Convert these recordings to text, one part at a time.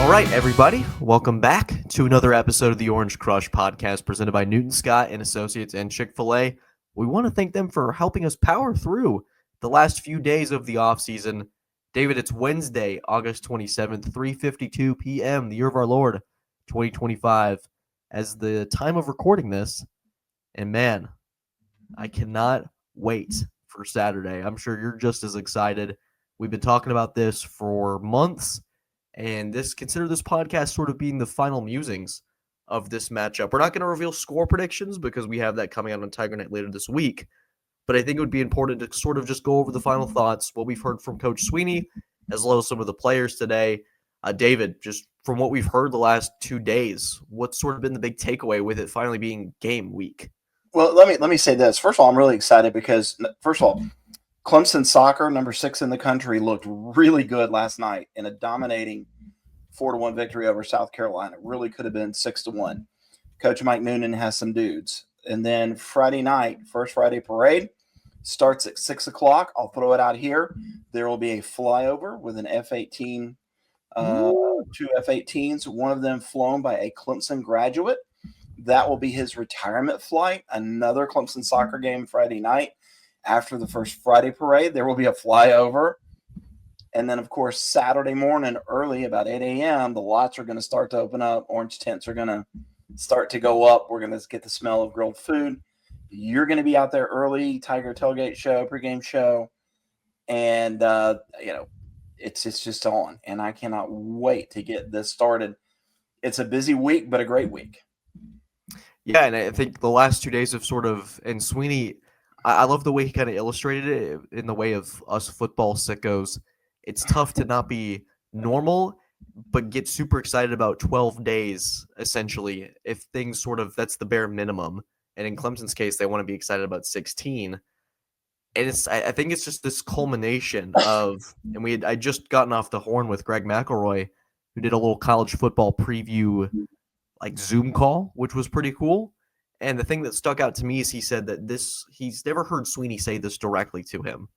All right, everybody, welcome back to another episode of the Orange Crush podcast presented by Newton Scott and Associates and Chick-fil-A. We want to thank them for helping us power through the last few days of the offseason. David, it's Wednesday, August 27th, 3:52 p.m., the year of our Lord, 2025, as the time of recording this. And man, I cannot wait for Saturday. I'm sure you're just as excited. We've been talking about this for months. And consider this podcast sort of being the final musings of this matchup. We're not going to reveal score predictions because we have that coming out on TigerNet later this week. But I think it would be important to sort of just go over the final thoughts, what we've heard from Coach Swinney, as well as some of the players today. David, just from what we've heard the last 2 days, what's sort of been the big takeaway with it finally being game week? Well, let me say this. First of all, I'm really excited because, first of all, Clemson soccer, number 6 in the country, looked really good last night in a dominating 4-1 victory over South Carolina. It really could have been 6-1. Coach Mike Noonan has some dudes. And then Friday night, first Friday parade, starts at 6 o'clock. I'll throw it out here. There will be a flyover with an F-18, two F-18s, one of them flown by a Clemson graduate. That will be his retirement flight. Another Clemson soccer game Friday night. After the first Friday parade, there will be a flyover. And then, of course, Saturday morning early, about 8 a.m., the lots are going to start to open up. Orange tents are going to start to go up. We're going to get the smell of grilled food. You're going to be out there early, Tiger tailgate show, pregame show. And, it's just on. And I cannot wait to get this started. It's a busy week, but a great week. Yeah, and I think the last 2 days have sort of – and Swinney – I love the way he kind of illustrated it in the way of us football sickos. It's tough to not be normal, but get super excited about 12 days, essentially, if things sort of – that's the bare minimum. And in Clemson's case, they want to be excited about 16. And I think it's just this culmination of – and I just gotten off the horn with Greg McElroy, who did a little college football preview like Zoom call, which was pretty cool. And the thing that stuck out to me is he said that he's never heard Swinney say this directly to him,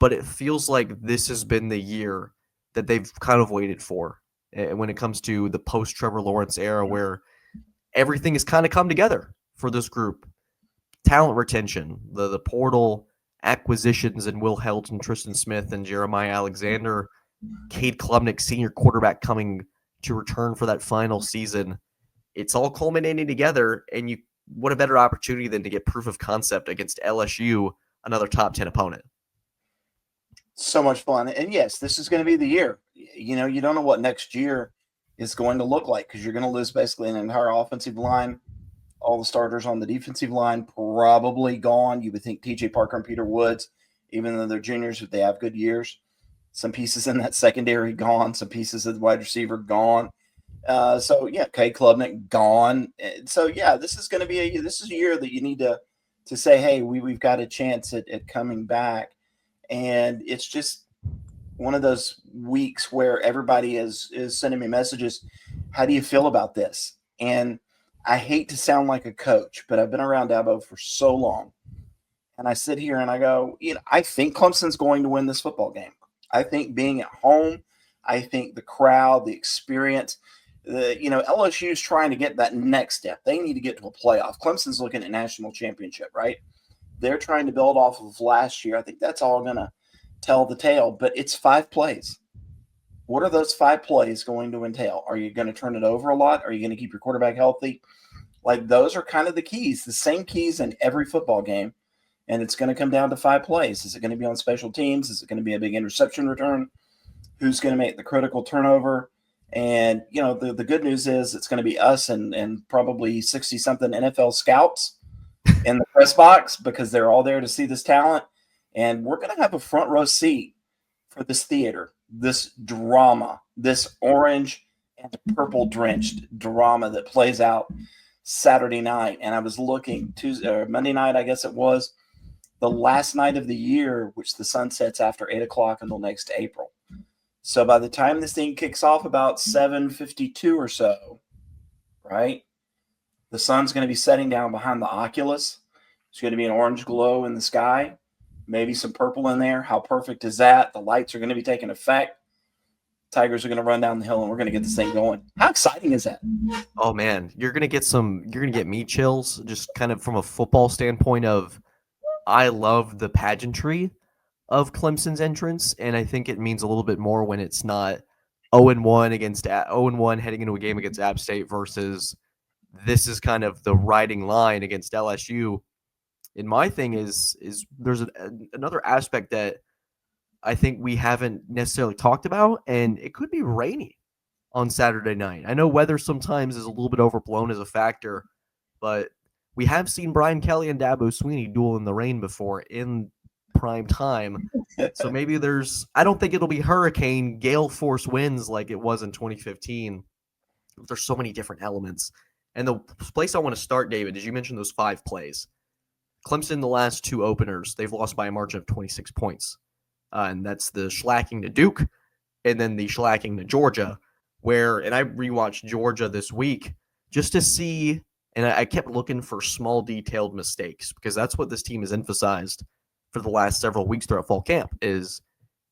but it feels like this has been the year that they've kind of waited for when it comes to the post-Trevor Lawrence era where everything has kind of come together for this group. Talent retention, the portal, acquisitions, and Will Helton, Tristan Smith, and Jeremiah Alexander, Cade Klubnik, senior quarterback, coming to return for that final season. It's all culminating together, and what a better opportunity than to get proof of concept against LSU, another top 10 opponent. So much fun. And yes, this is going to be the year. You don't know what next year is going to look like because you're going to lose basically an entire offensive line. All the starters on the defensive line probably gone. You would think TJ Parker and Peter Woods, even though they're juniors, if they have good years. Some pieces in that secondary gone. Some pieces of the wide receiver gone. Cade Klubnik gone. So this is going to be a year that you need to say, hey, we've got a chance at coming back, and it's just one of those weeks where everybody is sending me messages. How do you feel about this? And I hate to sound like a coach, but I've been around Dabo for so long, and I sit here and I go, I think Clemson's going to win this football game. I think being at home, I think the crowd, the experience. LSU is trying to get that next step. They need to get to a playoff. Clemson's looking at national championship, right? They're trying to build off of last year. I think that's all going to tell the tale, but it's 5 plays. What are those 5 plays going to entail? Are you going to turn it over a lot? Are you going to keep your quarterback healthy? Like, those are kind of the keys, the same keys in every football game, and it's going to come down to 5 plays. Is it going to be on special teams? Is it going to be a big interception return? Who's going to make the critical turnover? And, the good news is it's going to be us and probably 60-something NFL scouts in the press box because they're all there to see this talent. And we're going to have a front row seat for this theater, this drama, this orange and purple drenched drama that plays out Saturday night. And I was looking Monday night, I guess it was, the last night of the year, which the sun sets after 8 o'clock until next April. So by the time this thing kicks off about 7:52 or so, right, the sun's going to be setting down behind the Oculus. There's going to be an orange glow in the sky, maybe some purple in there. How perfect is that? The lights are going to be taking effect. Tigers are going to run down the hill and we're going to get this thing going. How exciting is that? Oh man, you're gonna get me chills just kind of from a football standpoint of I love the pageantry of Clemson's entrance, and I think it means a little bit more when it's not 0-1 against 0-1 heading into a game against App State versus this is kind of the riding line against LSU. And my thing is there's another aspect that I think we haven't necessarily talked about, and it could be rainy on Saturday night. I know weather sometimes is a little bit overblown as a factor, but we have seen Brian Kelly and Dabo Swinney duel in the rain before in prime time. So maybe I don't think it'll be hurricane, gale force winds like it was in 2015. There's so many different elements. And the place I want to start, David, is you mentioned those 5 plays. Clemson, the last 2 openers, they've lost by a margin of 26 points. And that's the shellacking to Duke and then the shellacking to Georgia, and I rewatched Georgia this week just to see, and I kept looking for small detailed mistakes because that's what this team has emphasized for the last several weeks throughout fall camp is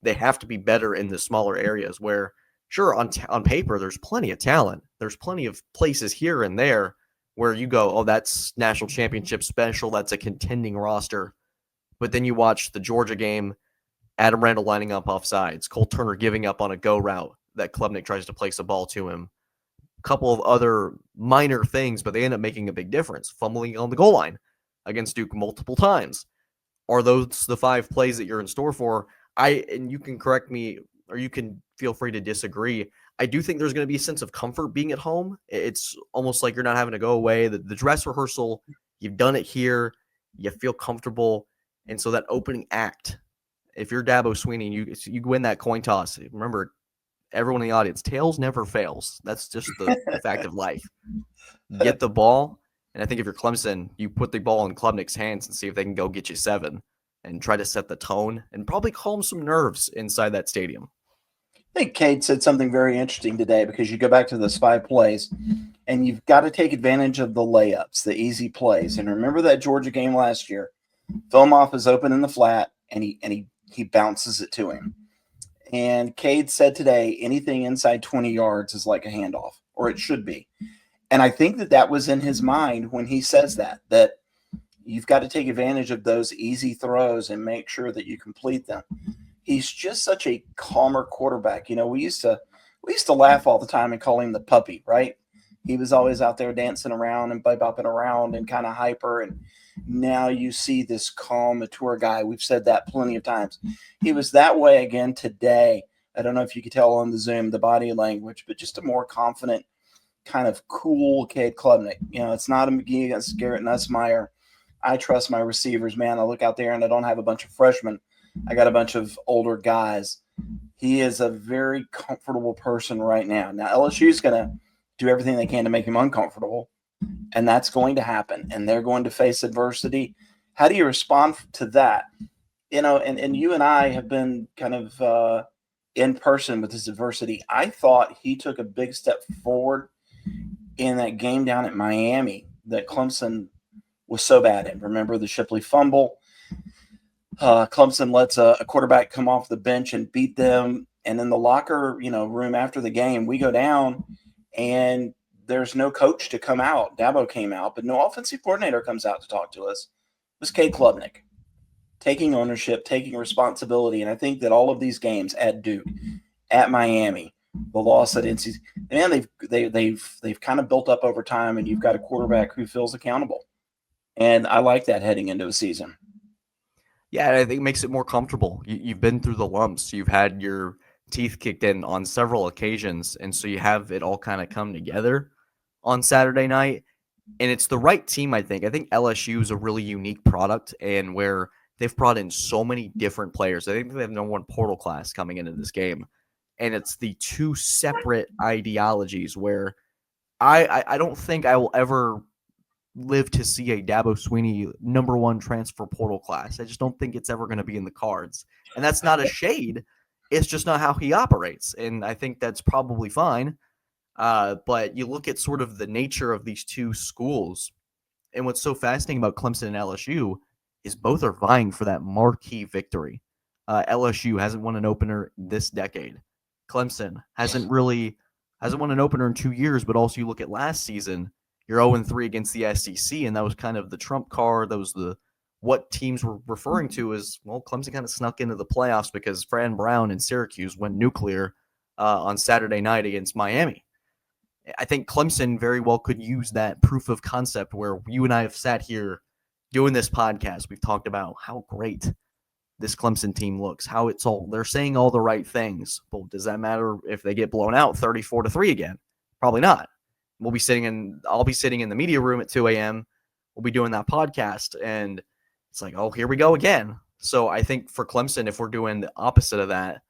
they have to be better in the smaller areas where, sure, on paper, there's plenty of talent. There's plenty of places here and there where you go, oh, that's national championship special. That's a contending roster. But then you watch the Georgia game, Adam Randall lining up off sides, Cole Turner giving up on a go route that Klubnik tries to place a ball to him. A couple of other minor things, but they end up making a big difference. Fumbling on the goal line against Duke multiple times. Are those the 5 plays that you're in store for? And you can correct me, or you can feel free to disagree. I do think there's going to be a sense of comfort being at home. It's almost like you're not having to go away. The dress rehearsal, you've done it here. You feel comfortable. And so that opening act, if you're Dabo Swinney, you win that coin toss. Remember, everyone in the audience, tails never fails. That's just the fact of life. Get the ball, and I think if you're Clemson, you put the ball in Klubnik's hands and see if they can go get you 7 and try to set the tone and probably calm some nerves inside that stadium. I think Cade said something very interesting today because you go back to those 5 plays and you've got to take advantage of the layups, the easy plays. And remember that Georgia game last year. Filmoff is open in the flat and he bounces it to him. And Cade said today, anything inside 20 yards is like a handoff, or it should be. And I think that was in his mind when he says that you've got to take advantage of those easy throws and make sure that you complete them. He's just such a calmer quarterback. You know, we used to laugh all the time and call him the puppy, right? He was always out there dancing around and bopping around and kind of hyper. And now you see this calm, mature guy. We've said that plenty of times. He was that way again today. I don't know if you could tell on the Zoom, the body language, but just a more confident, kind of cool Cade Klubnik. You know, it's not a McGee against Garrett Nussmeier. I trust my receivers, man. I look out there and I don't have a bunch of freshmen. I got a bunch of older guys. He is a very comfortable person right now. Now, LSU is going to do everything they can to make him uncomfortable, and that's going to happen, and they're going to face adversity. How do you respond to that? You know, and you and I have been kind of in person with this adversity. I thought he took a big step forward in that game down at Miami that Clemson was so bad in. Remember the Shipley fumble? Clemson lets a quarterback come off the bench and beat them. And in the locker, room after the game, we go down and there's no coach to come out. Dabo came out, but no offensive coordinator comes out to talk to us. It was Cade Klubnik taking ownership, taking responsibility. And I think that all of these games at Duke, at Miami, the loss at NC, man, they've kind of built up over time, and you've got a quarterback who feels accountable. And I like that heading into a season. Yeah, I think it makes it more comfortable. You've been through the lumps. You've had your teeth kicked in on several occasions, and so you have it all kind of come together on Saturday night. And it's the right team, I think. I think LSU is a really unique product, and where they've brought in so many different players. I think they have no one portal class coming into this game. And it's the 2 separate ideologies where I don't think I will ever live to see a Dabo Swinney #1 transfer portal class. I just don't think it's ever going to be in the cards. And that's not a shade. It's just not how he operates. And I think that's probably fine. But you look at sort of the nature of these 2 schools. And what's so fascinating about Clemson and LSU is both are vying for that marquee victory. LSU hasn't won an opener this decade. Clemson hasn't won an opener in 2 years, but also you look at last season, you're 0-3 against the SEC, and that was kind of the trump card. That was what teams were referring to as, well, Clemson kind of snuck into the playoffs because Fran Brown and Syracuse went nuclear on Saturday night against Miami. I think Clemson very well could use that proof of concept where you and I have sat here doing this podcast. We've talked about how great this Clemson team looks, how they're saying all the right things. But does that matter if they get blown out 34-3 again? Probably not. I'll be sitting in the media room at 2 a.m. We'll be doing that podcast, and it's like, oh, here we go again. So I think for Clemson, if we're doing the opposite of that,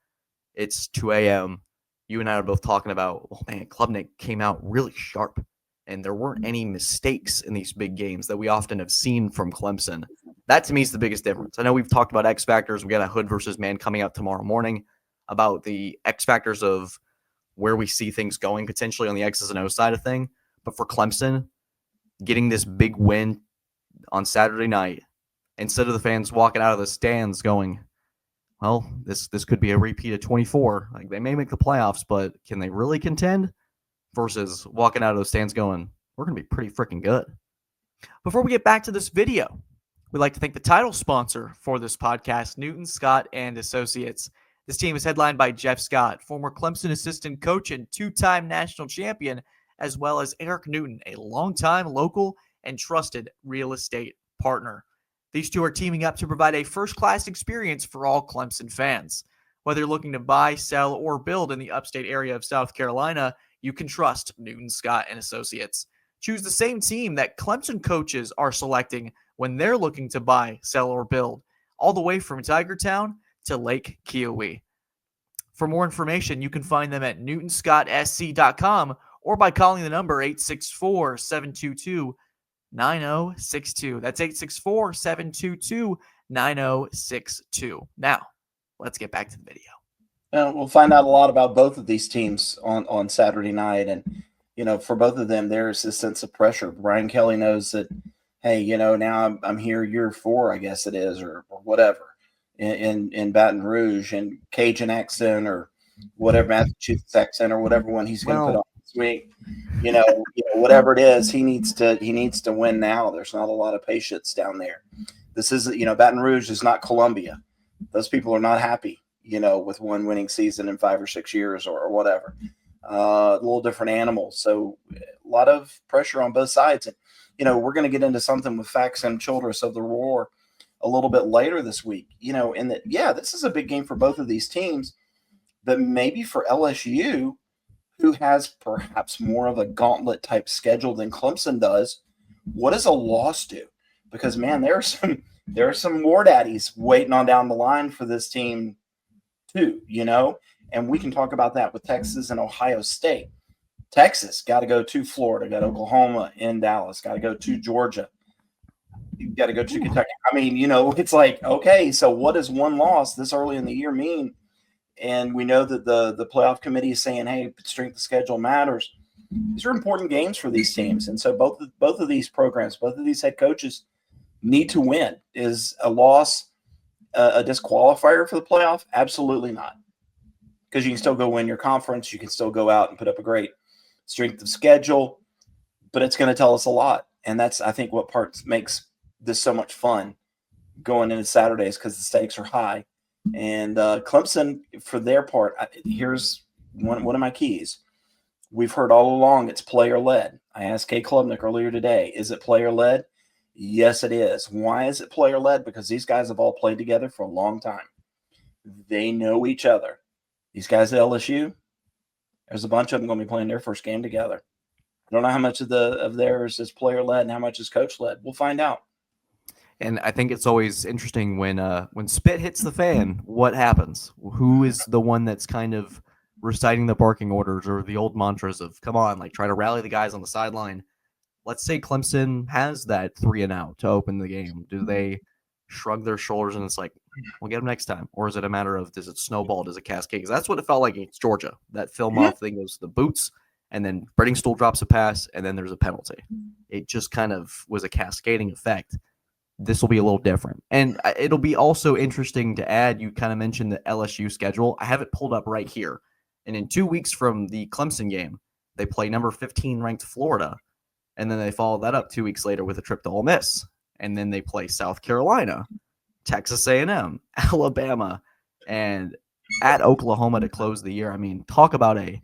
it's 2 a.m. You and I are both talking about, well, man, Klubnik came out really sharp, and there weren't any mistakes in these big games that we often have seen from Clemson. That, to me, is the biggest difference. I know we've talked about X factors. We got a Hood versus Mann coming out tomorrow morning about the X factors of where we see things going potentially on the X's and O side of thing. But for Clemson, getting this big win on Saturday night, instead of the fans walking out of the stands going, well, this could be a repeat of 24. Like, they may make the playoffs, but can they really contend? Versus walking out of those stands going, we're going to be pretty freaking good. Before we get back to this video, we'd like to thank the title sponsor for this podcast, Newton, Scott, and Associates. This team is headlined by Jeff Scott, former Clemson assistant coach and two-time national champion, as well as Eric Newton, a longtime local and trusted real estate partner. These two are teaming up to provide a first-class experience for all Clemson fans. Whether you're looking to buy, sell, or build in the upstate area of South Carolina, you can trust Newton, Scott, and Associates. Choose the same team that Clemson coaches are selecting when they're looking to buy, sell, or build, all the way from Tigertown to Lake Kiowee. For more information, you can find them at newtonscottsc.com or by calling the number 864-722-9062. That's 864-722-9062. Now, let's get back to the video. We'll find out a lot about both of these teams on Saturday night. And, for both of them, there's this sense of pressure. Brian Kelly knows that, hey, now I'm here year 4, I guess it is, or whatever, in Baton Rouge, and Cajun accent or whatever, Massachusetts accent or whatever one he's going to put on this week. Whatever it is, he needs to win now. There's not a lot of patience down there. This is, Baton Rouge is not Columbia. Those people are not happy, with one winning season in 5 or 6 years or whatever. A little different animal. So a lot of pressure on both sides. And, we're going to get into something with facts and Childress of the Roar a little bit later this week, in that, this is a big game for both of these teams, but maybe for LSU, who has perhaps more of a gauntlet type schedule than Clemson does, what does a loss do? Because, man, there are some war daddies waiting on down the line for this team too, and we can talk about that with Texas and Ohio State. Texas got to go to Florida, got Oklahoma in Dallas, got to go to Georgia, you got to go to Kentucky. I mean, it's like, okay, so what does one loss this early in the year mean? And we know that the playoff committee is saying, hey, strength of schedule matters. These are important games for these teams. And so both of these programs, both of these head coaches need to win. Is a loss a disqualifier for the playoff? Absolutely not. Because you can still go win your conference. You can still go out and put up a great strength of schedule. But it's going to tell us a lot. And that's, I think, what part makes this so much fun going into Saturdays, because the stakes are high. And Clemson, for their part, here's one of my keys. We've heard all along it's player-led. I asked Kay Klubnik earlier today, is it player-led? Yes, it is. Why is it player-led? Because these guys have all played together for a long time. They know each other. These guys at LSU, there's a bunch of them going to be playing their first game together. I don't know how much of theirs is player-led and how much is coach-led. We'll find out. And I think it's always interesting when spit hits the fan, what happens? Who is the one that's kind of reciting the barking orders or the old mantras of, come on, like, try to rally the guys on the sideline? Let's say Clemson has that 3 and out to open the game. Do they shrug their shoulders and it's like, we'll get them next time? Or is it a matter of, does it snowball? Does it cascade? Because that's what it felt like against Georgia. That film off thing goes to the boots, and then Stool drops a pass, and then there's a penalty. It just kind of was a cascading effect. This will be a little different. And it'll be also interesting to add, you kind of mentioned the LSU schedule. I have it pulled up right here. And in 2 weeks from the Clemson game, they play number 15 ranked Florida. And then they follow that up 2 weeks later with a trip to Ole Miss. And then they play South Carolina, Texas A&M, Alabama, and at Oklahoma to close the year. I mean, talk about a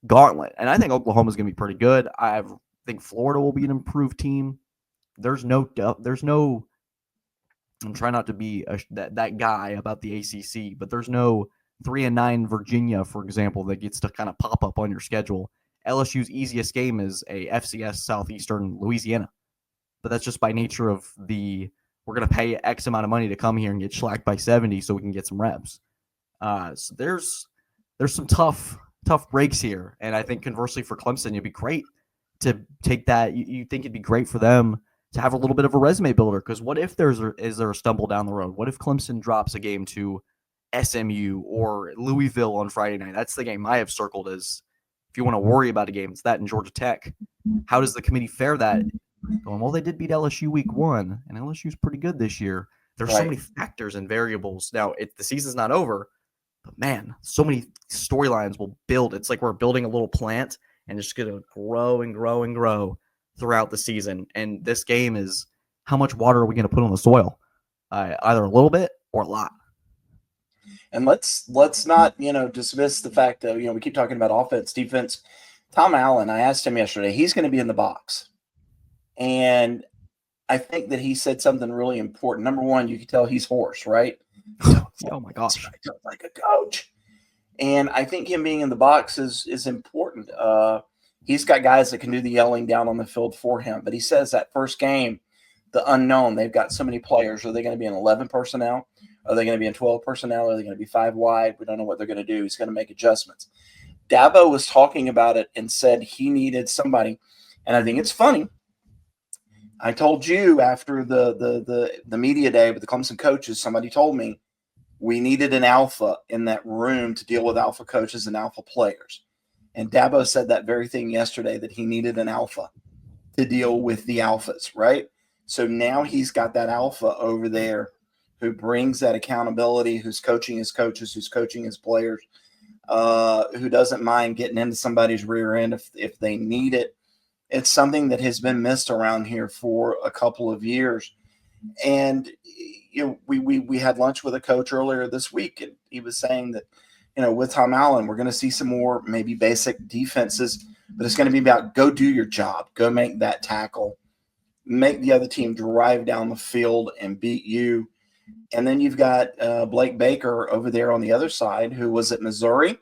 gauntlet. And I think Oklahoma's going to be pretty good. I think Florida will be an improved team. There's no I'm trying not to be that guy about the ACC, but there's no 3-9 Virginia, for example, that gets to kind of pop up on your schedule. LSU's easiest game is a FCS Southeastern Louisiana, but that's just by nature of we're going to pay X amount of money to come here and get shellacked by 70 so we can get some reps. So there's some tough breaks here, and I think conversely for Clemson, it'd be great to take that. You think it'd be great for them to have a little bit of a resume builder, because what if is there a stumble down the road? What if Clemson drops a game to SMU or Louisville on Friday night? That's the game I have circled as, if you want to worry about a game, it's that in Georgia Tech. How does the committee fare that? Going, well, they did beat LSU week 1, and LSU's pretty good this year. There's so many factors and variables. Now, the season's not over, but man, so many storylines will build. It's like we're building a little plant, and it's just going to grow and grow and grow throughout the season. And this game is, how much water are we going to put on the soil? Either a little bit or a lot. And let's not, dismiss the fact that, we keep talking about offense, defense. Tom Allen, I asked him yesterday, he's going to be in the box. And I think that he said something really important. Number one, you can tell he's hoarse, right? Oh my gosh. Like a coach. And I think him being in the box is important. He's got guys that can do the yelling down on the field for him. But he says that first game, the unknown, they've got so many players. Are they going to be in 11 personnel? Are they going to be in 12 personnel? Are they going to be 5 wide? We don't know what they're going to do. He's going to make adjustments. Dabo was talking about it and said he needed somebody. And I think it's funny. I told you after the media day with the Clemson coaches, somebody told me we needed an alpha in that room to deal with alpha coaches and alpha players. And Dabo said that very thing yesterday, that he needed an alpha to deal with the alphas, right? So now he's got that alpha over there who brings that accountability, who's coaching his coaches, who's coaching his players, who doesn't mind getting into somebody's rear end if they need it. It's something that has been missed around here for a couple of years. And we had lunch with a coach earlier this week, and he was saying that, with Tom Allen, we're going to see some more maybe basic defenses, but it's going to be about go do your job, go make that tackle, make the other team drive down the field and beat you. And then you've got Blake Baker over there on the other side, who was at Missouri.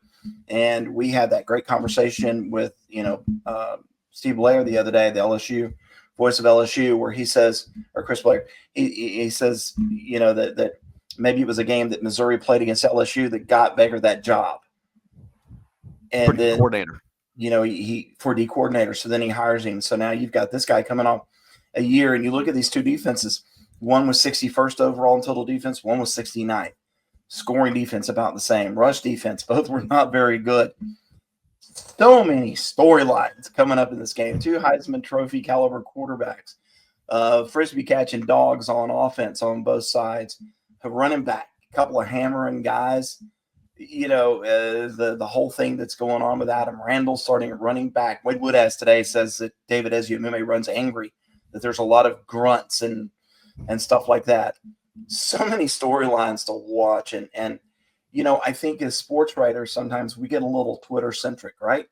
And we had that great conversation with, Steve Blair the other day, the LSU voice of LSU, where he says, or Chris Blair, he says, that maybe it was a game that Missouri played against LSU that got Baker that job. And then coordinator, he 4D coordinator. So then he hires him. So now you've got this guy coming off a year, and you look at these two defenses. One was 61st overall in total defense. One was 69th. Scoring defense about the same. Rush defense, both were not very good. So many storylines coming up in this game. 2 Heisman Trophy caliber quarterbacks. Frisbee catching dogs on offense on both sides. A running back, a couple of hammering guys. The whole thing that's going on with Adam Randall starting at running back. Wade Woodaz today says that David Eziamume runs angry, that there's a lot of grunts and stuff like that. So many storylines to watch. And I think as sports writers, sometimes we get a little Twitter centric, right?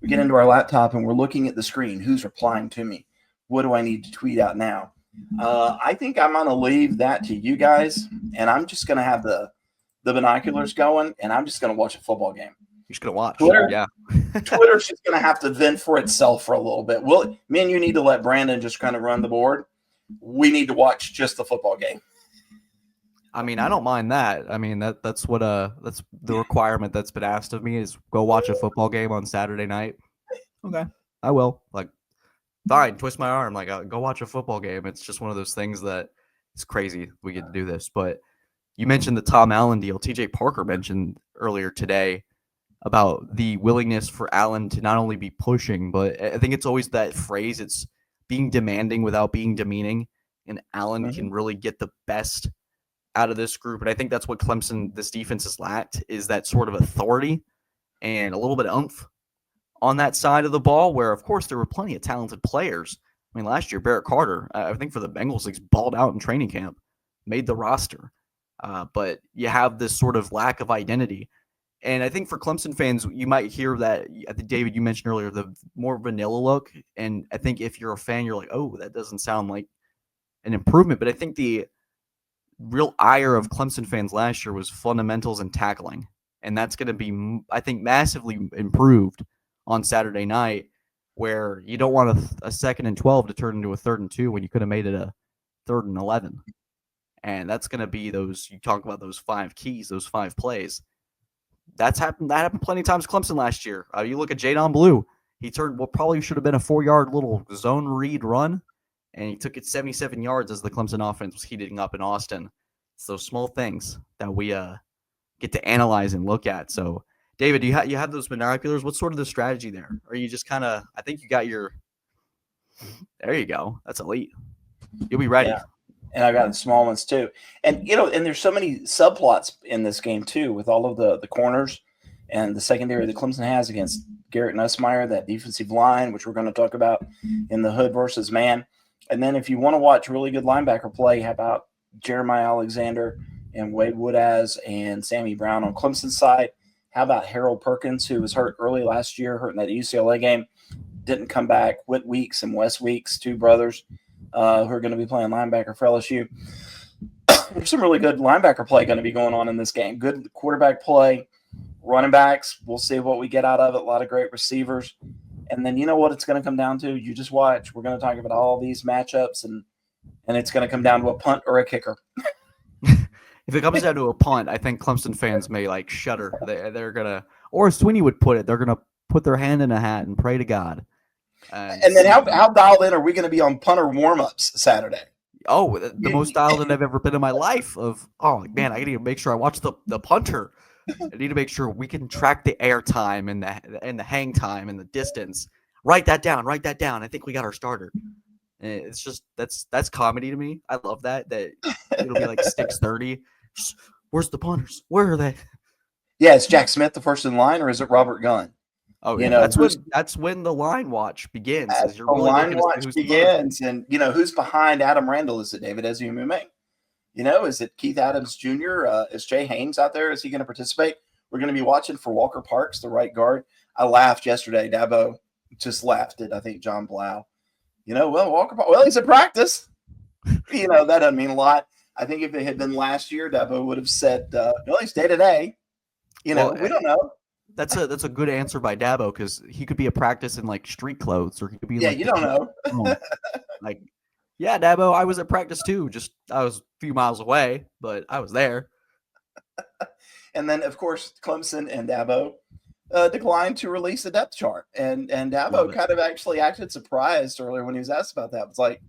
We get into our laptop and we're looking at the screen. Who's replying to me? What do I need to tweet out now? I think I'm going to leave that to you guys, and I'm just going to have the binoculars going, and I'm just going to watch a football game. You're just going to watch. Twitter, yeah. Twitter's just going to have to vent for itself for a little bit. Me and you need to let Brandon just kind of run the board. We need to watch just the football game. I mean, I don't mind that. I mean, that's the requirement that's been asked of me, is go watch a football game on Saturday night. Okay, I will. Like, fine, twist my arm. Like, go watch a football game. It's just one of those things that it's crazy we get to do this. But you mentioned the Tom Allen deal. TJ Parker mentioned earlier today about the willingness for Allen to not only be pushing, but I think it's always that phrase, it's being demanding without being demeaning. And Allen can really get the best out of this group. And I think that's what Clemson, this defense has lacked, is that sort of authority. and a little bit of oomph on that side of the ball, where, of course, there were plenty of talented players. I mean, last year, Barrett Carter, I think for the Bengals, he's balled out in training camp, made the roster. But you have this sort of lack of identity. And I think for Clemson fans, you might hear that, I think, David, you mentioned earlier, the more vanilla look. And I think if you're a fan, you're like, oh, that doesn't sound like an improvement. But I think the real ire of Clemson fans last year was fundamentals and tackling. And that's going to be, I think, massively improved on Saturday night, where you don't want a 2nd and 12 to turn into a 3rd and 2 when you could have made it a 3rd and 11. And that's going to be those, you talk about those 5 keys, those 5 plays. That happened plenty of times Clemson last year. You look at Jadon Blue. He turned what probably should have been a 4-yard little zone read run, and he took it 77 yards as the Clemson offense was heating up in Austin. It's those small things that we get to analyze and look at. So, David, you have those binoculars. What's sort of the strategy there? Or you just kind of, I think you got your – there you go. That's elite. You'll be ready. Yeah. And I've got the small ones too. And, and there's so many subplots in this game too, with all of the corners and the secondary that Clemson has against Garrett Nussmeier, that defensive line, which we're going to talk about in the Hood versus Man. And then if you want to watch really good linebacker play, how about Jeremiah Alexander and Wade Woodaz and Sammy Brown on Clemson's side? How about Harold Perkins, who was hurt early last year, hurt in that UCLA game, didn't come back. Whit Weeks and Wes Weeks, 2 brothers, who are going to be playing linebacker for LSU. There's some really good linebacker play going to be going on in this game. Good quarterback play, running backs. We'll see what we get out of it. A lot of great receivers. And then you know what it's going to come down to? You just watch. We're going to talk about all these matchups, and it's going to come down to a punt or a kicker. If it comes down to a punt, I think Clemson fans may shudder. They're going to, or as Swinney would put it, they're going to put their hand in a hat and pray to God. And then how dialed in are we going to be on punter warm-ups Saturday? Oh, the most dialed in I've ever been in my life. Oh man, I need to make sure I watch the punter. I need to make sure we can track the air time and the hang time and the distance. Write that down. I think we got our starter. And it's just that's comedy to me. I love that it'll be like 6:30. Where's the punters? Where are they? Yeah, is Jack Smith the first in line, or is it Robert Gunn? Oh, yeah. That's when the line watch begins. The line watch begins, and who's behind Adam Randall? Is it David Eziumume? Is it Keith Adams Jr.? Is Jay Haynes out there? Is he going to participate? We're going to be watching for Walker Parks, the right guard. I laughed yesterday. Dabo just laughed at, I think, John Blau. Walker Parks. Well, he's at practice. That doesn't mean a lot. I think if it had been last year, Dabo would have said, he's day to day. We don't know. That's a good answer by Dabo, because he could be at practice in street clothes, or he could be you don't know. Yeah, Dabo, I was at practice too. Just I was a few miles away, but I was there. And then, of course, Clemson and Dabo declined to release a depth chart, and Dabo kind of actually acted surprised earlier when he was asked about that. It was like,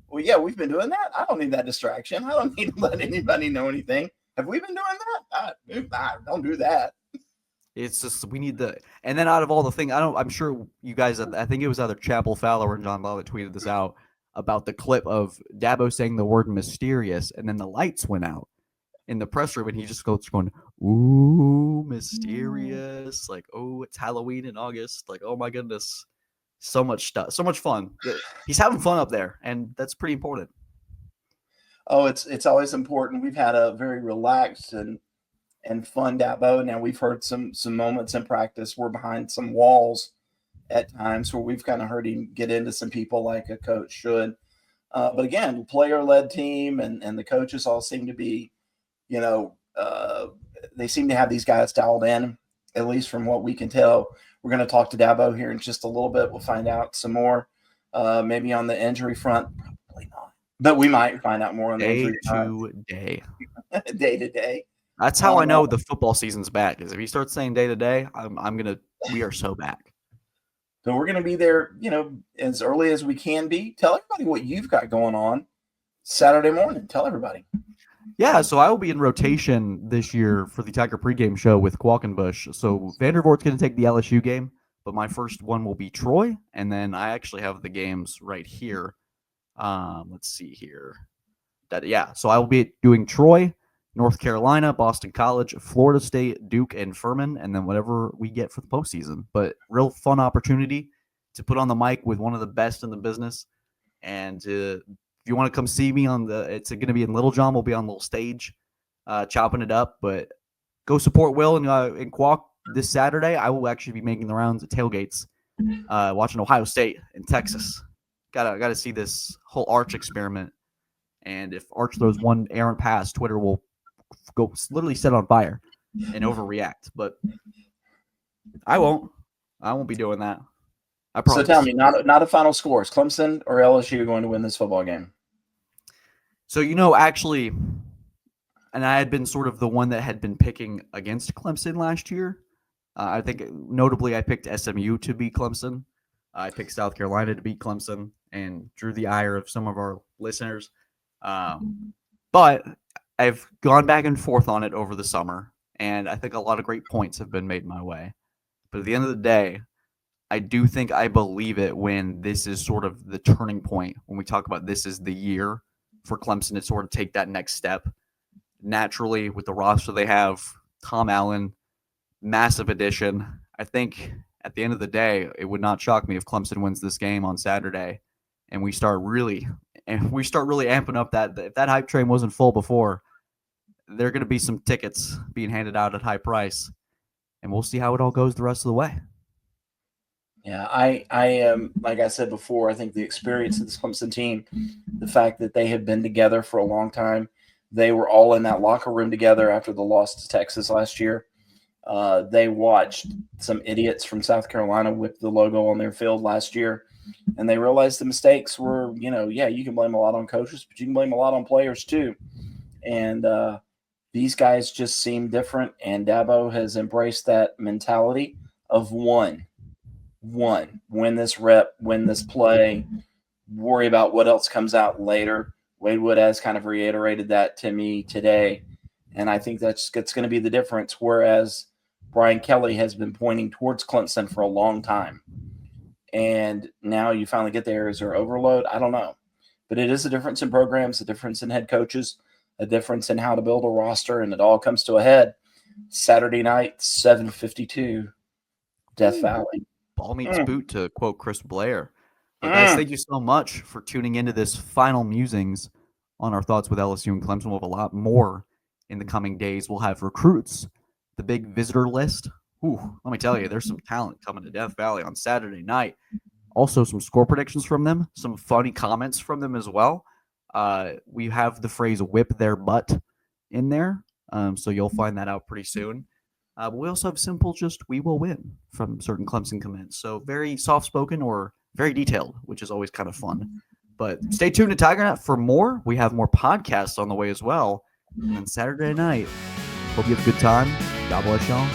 well, yeah, we've been doing that. I don't need that distraction. I don't need to let anybody know anything. Have we been doing that? Don't do that. It's just we need and then out of all the things, I'm sure you guys, I think it was either Chapel Fowler and John Ball that tweeted this out about the clip of Dabo saying the word mysterious, and then the lights went out in the press room, and he just goes going, ooh, mysterious, oh, it's Halloween in August, oh my goodness, so much stuff, so much fun. He's having fun up there, and that's pretty important. Oh, it's always important. We've had a very relaxed and fun Dabo. Now we've heard some moments in practice. We're behind some walls at times where we've kind of heard him get into some people like a coach should. But again, player-led team, and the coaches all seem to be, they seem to have these guys dialed in, at least from what we can tell. We're going to talk to Dabo here in just a little bit. We'll find out some more, maybe on the injury front. Probably not. But we might find out more on the injury front. Day to day. That's how I know the football season's back. Is if he starts saying day to day, we are so back. So we're gonna be there, as early as we can be. Tell everybody what you've got going on Saturday morning. Tell everybody. Yeah, so I will be in rotation this year for the Tiger pregame show with Qualkenbush. So Vandervoort's going to take the LSU game, but my first one will be Troy, and then I actually have the games right here. Let's see here. So I will be doing Troy, North Carolina, Boston College, Florida State, Duke, and Furman, and then whatever we get for the postseason. But real fun opportunity to put on the mic with one of the best in the business. And if you want to come see me it's going to be in Little John. We'll be on a little stage chopping it up. But go support Will and Quack this Saturday. I will actually be making the rounds at tailgates, watching Ohio State and Texas. Gotta see this whole Arch experiment. And if Arch throws one errant pass, Twitter will go literally set on fire and overreact. But I won't be doing that. I promise. So tell me, not a final score. Is Clemson or LSU going to win this football game? So, actually, and I had been sort of the one that had been picking against Clemson last year. I think notably I picked SMU to beat Clemson. I picked South Carolina to beat Clemson and drew the ire of some of our listeners. But I've gone back and forth on it over the summer, and I think a lot of great points have been made my way. But at the end of the day, I do think I believe it when this is sort of the turning point, when we talk about this is the year for Clemson to sort of take that next step. Naturally, with the roster they have, Tom Allen, massive addition. I think at the end of the day, it would not shock me if Clemson wins this game on Saturday and we start really amping up that. If that hype train wasn't full before, there are going to be some tickets being handed out at high price, and we'll see how it all goes the rest of the way. Yeah, I am, like I said before, I think the experience of this Clemson team, the fact that they have been together for a long time, they were all in that locker room together after the loss to Texas last year. They watched some idiots from South Carolina whip the logo on their field last year, and they realized the mistakes were, you can blame a lot on coaches, but you can blame a lot on players too. And these guys just seem different, and Dabo has embraced that mentality of win this rep, win this play, worry about what else comes out later. Wade Wood has kind of reiterated that to me today, and I think that's going to be the difference, whereas Brian Kelly has been pointing towards Clemson for a long time, and now you finally get there. Is there overload? I don't know, but it is a difference in programs, a difference in head coaches, a difference in how to build a roster, and it all comes to a head Saturday night, 7:52, Death Valley. Ball meets boot, to quote Chris Blair. But guys, thank you so much for tuning into this final musings on our thoughts with LSU and Clemson. We'll have a lot more in the coming days. We'll have recruits, the big visitor list. Ooh, let me tell you, there's some talent coming to Death Valley on Saturday night. Also, some score predictions from them, some funny comments from them as well. We have the phrase "whip their butt" in there, so you'll find that out pretty soon. But we also have simple "we will win" from certain Clemson comments. So very soft-spoken or very detailed, which is always kind of fun. But stay tuned to TigerNet for more. We have more podcasts on the way as well. And then Saturday night, hope you have a good time. God bless y'all.